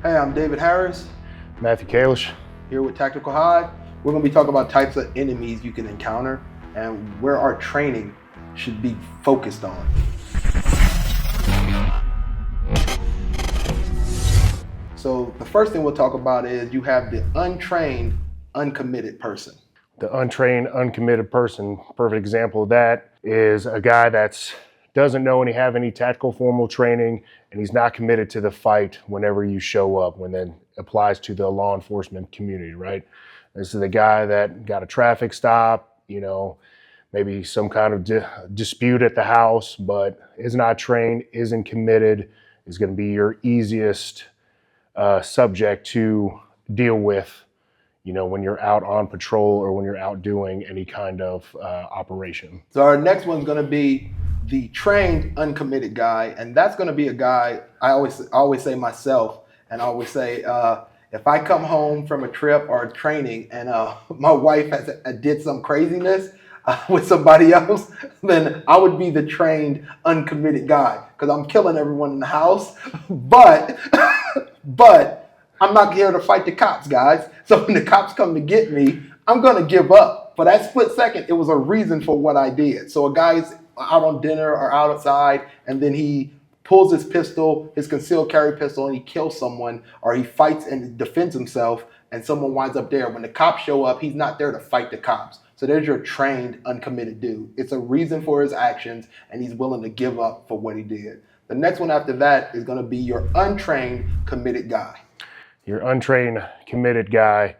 Hey, I'm David Harris, Matthew Kalisch. Here with Tactical Hyve. We're going to be talking about types of enemies you can encounter and where our training should be focused on. So the first thing we'll talk about is you have the untrained, uncommitted person. The untrained, uncommitted person, perfect example of that is a guy that doesn't know any tactical formal training, and he's not committed to the fight whenever you show up, when that applies to the law enforcement community, right? This is the guy that got a traffic stop, maybe some kind of dispute at the house, but is not trained, isn't committed, is going to be your easiest subject to deal with, when you're out on patrol or when you're out doing any kind of operation. So our next one's going to be the trained, uncommitted guy, and that's going to be a guy I always say myself, and I always say if I come home from a trip or a training and my wife did some craziness with somebody else, then I would be the trained, uncommitted guy because I'm killing everyone in the house, but I'm not here to fight the cops, guys. So when the cops come to get me, I'm going to give up. For that split second, it was a reason for what I did. So a guy's out on dinner or outside, and then he pulls his pistol, his concealed carry pistol, and he kills someone, or he fights and defends himself, and someone winds up there. When the cops show up, he's not there to fight the cops. So there's your trained, uncommitted dude. It's a reason for his actions, and he's willing to give up for what he did. The next one after that is going to be your untrained, committed guy. Your untrained, committed guy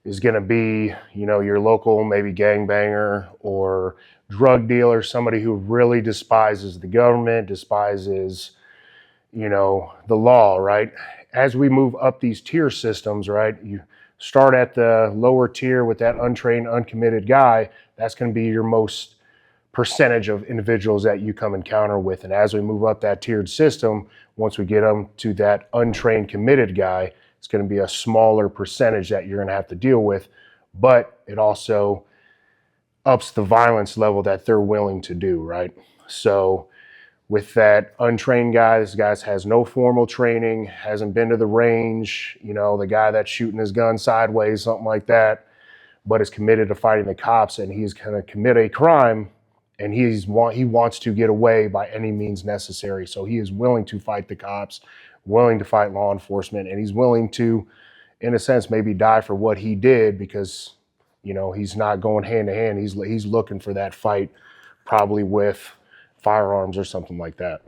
is going to be, your local maybe gangbanger or drug dealer, somebody who really despises the government, despises, the law, right? As we move up these tier systems, right, you start at the lower tier with that untrained, uncommitted guy. That's going to be your most percentage of individuals that you come encounter with. And as we move up that tiered system, once we get them to that untrained, committed guy, it's going to be a smaller percentage that you're going to have to deal with, but it also ups the violence level that they're willing to do, right? So with that untrained guy, this guy has no formal training, hasn't been to the range, the guy that's shooting his gun sideways, something like that, but is committed to fighting the cops, and he's going to commit a crime, and he wants to get away by any means necessary. So he is willing to fight the cops, willing to fight law enforcement, and he's willing to, in a sense, maybe die for what he did because, he's not going hand to hand. He's looking for that fight, probably with firearms or something like that.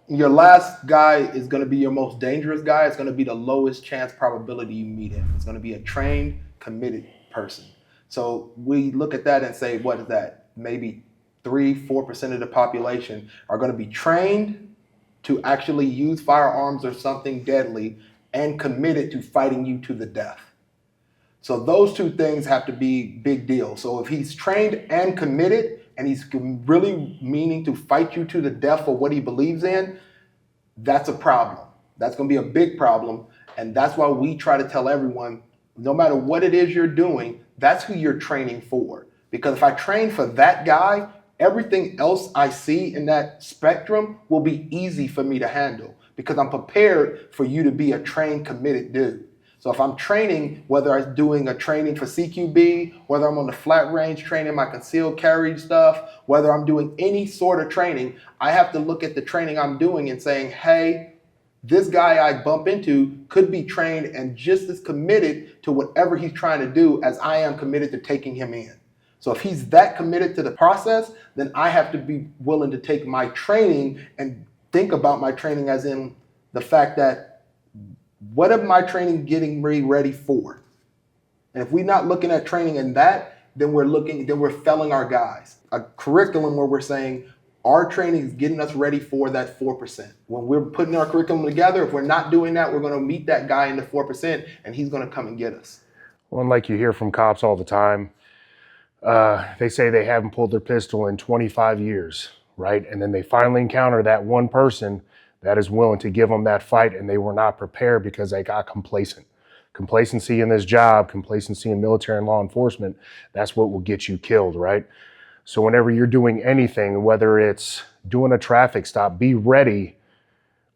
Your last guy is going to be your most dangerous guy. It's going to be the lowest chance probability you meet him. It's going to be a trained, committed person. So we look at that and say, what is that? Maybe 3-4% of the population are going to be trained to actually use firearms or something deadly and committed to fighting you to the death. So those two things have to be big deal. So if he's trained and committed and he's really meaning to fight you to the death for what he believes in, that's a problem. That's going to be a big problem. And that's why we try to tell everyone, no matter what it is you're doing, that's who you're training for. Because if I train for that guy, everything else I see in that spectrum will be easy for me to handle because I'm prepared for you to be a trained, committed dude. So if I'm training, whether I'm doing a training for CQB, whether I'm on the flat range training my concealed carry stuff, whether I'm doing any sort of training, I have to look at the training I'm doing and saying, hey, this guy I bump into could be trained and just as committed to whatever he's trying to do as I am committed to taking him in. So if he's that committed to the process, then I have to be willing to take my training and think about my training as in the fact that what am my training getting me ready for? And if we're not looking at training in that, then we're failing our guys. A curriculum where we're saying our training is getting us ready for that 4%. When we're putting our curriculum together, if we're not doing that, we're going to meet that guy in the 4% and he's going to come and get us. Well, and like you hear from cops all the time, they say they haven't pulled their pistol in 25 years, right? And then they finally encounter that one person that is willing to give them that fight, and they were not prepared because they got complacent. Complacency in this job, complacency in military and law enforcement, that's what will get you killed, right? So whenever you're doing anything, whether it's doing a traffic stop, be ready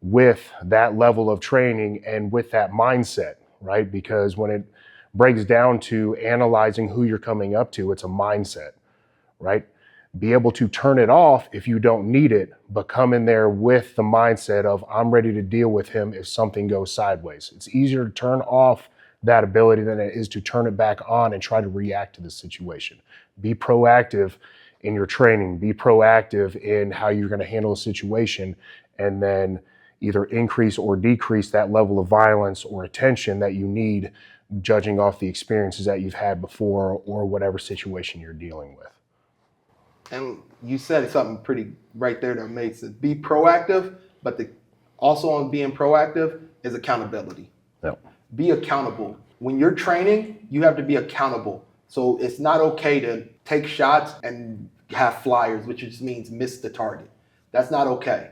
with that level of training and with that mindset, right? Because when it breaks down to analyzing who you're coming up to, it's a mindset, right? Be able to turn it off if you don't need it, but come in there with the mindset of, I'm ready to deal with him if something goes sideways. It's easier to turn off that ability than it is to turn it back on and try to react to the situation. Be proactive in your training, be proactive in how you're going to handle a situation, and then either increase or decrease that level of violence or attention that you need, judging off the experiences that you've had before or whatever situation you're dealing with. And you said something pretty right there that makes it be proactive, but also on being proactive is accountability. Yep. Be accountable. When you're training, you have to be accountable. So it's not okay to take shots and have flyers, which just means miss the target. That's not okay.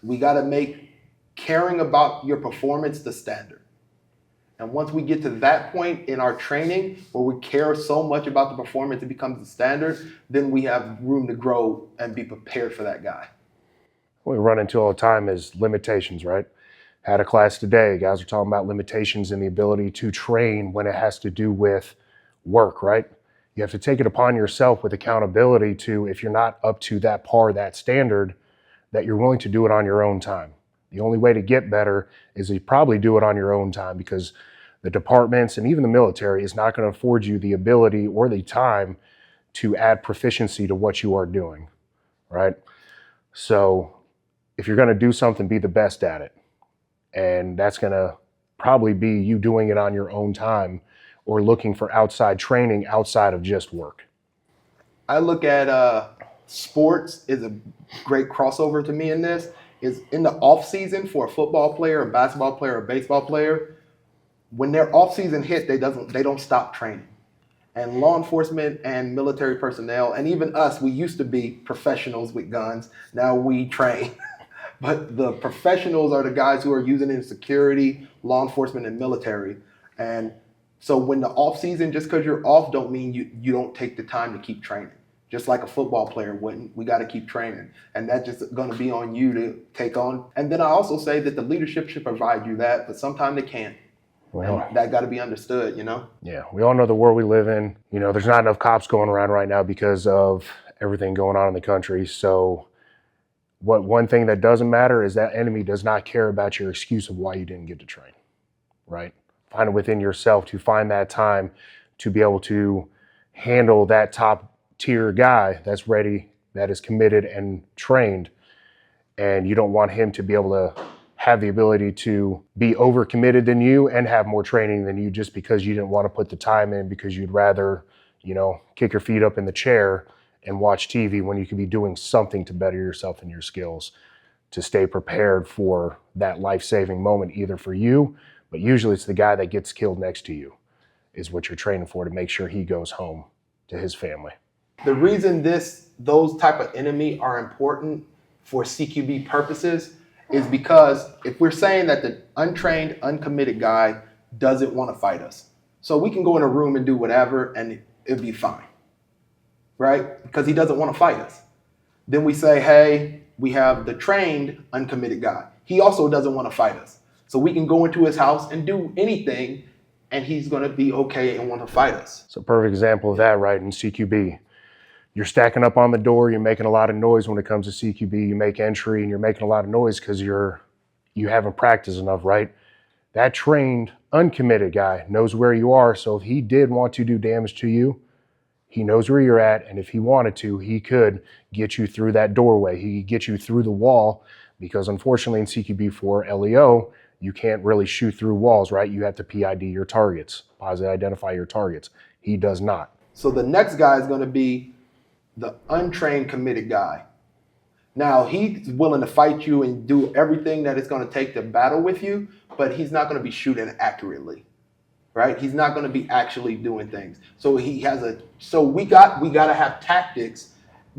We got to make caring about your performance the standard. And once we get to that point in our training where we care so much about the performance, it becomes the standard, then we have room to grow and be prepared for that guy. What we run into all the time is limitations, right? Had a class today, guys are talking about limitations in the ability to train when it has to do with work, right? You have to take it upon yourself with accountability to, if you're not up to that par, that standard, that you're willing to do it on your own time. The only way to get better is you probably do it on your own time, because the departments and even the military is not going to afford you the ability or the time to add proficiency to what you are doing, right? So if you're going to do something, be the best at it. And that's going to probably be you doing it on your own time or looking for outside training outside of just work. I look at sports is a great crossover to me in this. Is in the off season for a football player, a basketball player, a baseball player, when their off season hit, they don't stop training. And law enforcement and military personnel, and even us, we used to be professionals with guns. Now we train. But the professionals are the guys who are using it in security, law enforcement, and military. And so when the off season, just because you're off, don't mean you don't take the time to keep training. Just like a football player wouldn't, we got to keep training. And that's just going to be on you to take on. And then I also say that the leadership should provide you that, but sometimes they can't. Well, and that got to be understood, you know? Yeah, we all know the world we live in. You know, there's not enough cops going around right now because of everything going on in the country. So one thing that doesn't matter is that enemy does not care about your excuse of why you didn't get to train, right? Find it within yourself to find that time to be able to handle that top tier guy that's ready, that is committed and trained. And you don't want him to be able to have the ability to be overcommitted than you and have more training than you just because you didn't want to put the time in, because you'd rather, you know, kick your feet up in the chair and watch TV when you could be doing something to better yourself and your skills to stay prepared for that life-saving moment, either for you, but usually it's the guy that gets killed next to you is what you're training for, to make sure he goes home to his family. The reason those type of enemy are important for CQB purposes is because if we're saying that the untrained, uncommitted guy doesn't want to fight us, so we can go in a room and do whatever and it'll be fine, right? Because he doesn't want to fight us. Then we say, hey, we have the trained, uncommitted guy. He also doesn't want to fight us. So we can go into his house and do anything and he's going to be okay and want to fight us. So perfect example of that, right, in CQB. You're stacking up on the door, you're making a lot of noise when it comes to CQB, you make entry and you're making a lot of noise because you haven't practiced enough, right? That trained, uncommitted guy knows where you are, so if he did want to do damage to you, he knows where you're at, and if he wanted to, he could get you through that doorway. He could get you through the wall, because unfortunately in CQB for LEO, you can't really shoot through walls, right? You have to PID your targets, positively identify your targets. He does not. So the next guy is going to be the untrained, committed guy. Now, he's willing to fight you and do everything that it's going to take to battle with you, but he's not going to be shooting accurately, right? He's not going to be actually doing things. So we got to have tactics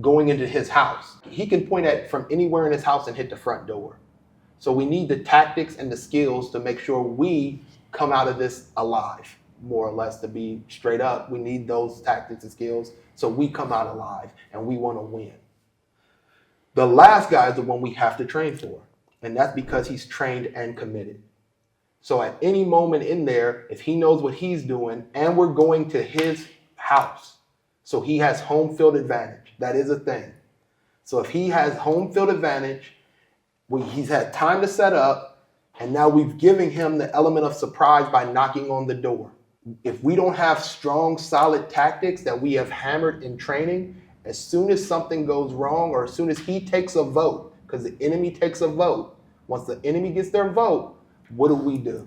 going into his house. He can point at from anywhere in his house and hit the front door. So we need the tactics and the skills to make sure we come out of this alive, more or less, to be straight up. We need those tactics and skills so we come out alive and we want to win. The last guy is the one we have to train for. And that's because he's trained and committed. So at any moment in there, if he knows what he's doing, and we're going to his house, so he has home field advantage. That is a thing. So if he has home field advantage, he's had time to set up, and now we've given him the element of surprise by knocking on the door. If we don't have strong, solid tactics that we have hammered in training, as soon as something goes wrong, or as soon as he takes a vote, because the enemy takes a vote, once the enemy gets their vote, what do?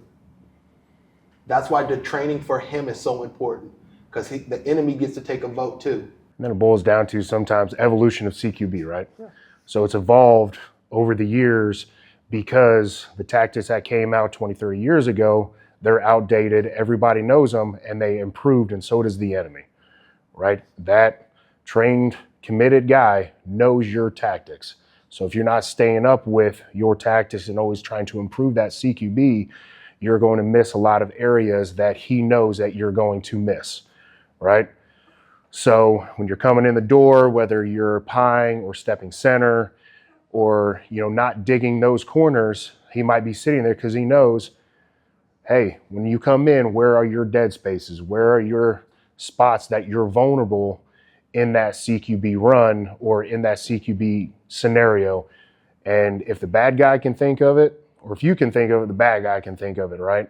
That's why the training for him is so important, because the enemy gets to take a vote too. And then it boils down to sometimes evolution of CQB, right? Yeah. So it's evolved over the years because the tactics that came out 20, 30 years ago, they're outdated, everybody knows them, and they improved, and so does the enemy, right? That trained, committed guy knows your tactics. So if you're not staying up with your tactics and always trying to improve that CQB, you're going to miss a lot of areas that he knows that you're going to miss, right? So when you're coming in the door, whether you're pieing or stepping center or, not digging those corners, he might be sitting there because he knows, hey, when you come in, where are your dead spaces? Where are your spots that you're vulnerable in that CQB run or in that CQB scenario? And if the bad guy can think of it, or if you can think of it, the bad guy can think of it, right?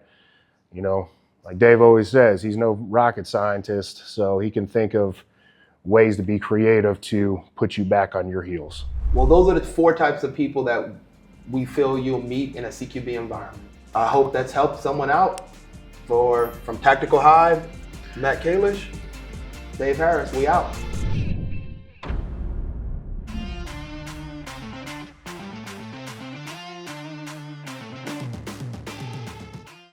Like Dave always says, he's no rocket scientist, so he can think of ways to be creative to put you back on your heels. Well, those are the 4 types of people that we feel you'll meet in a CQB environment. I hope that's helped someone out. From Tactical Hyve, Matt Kalisch, Dave Harris, we out.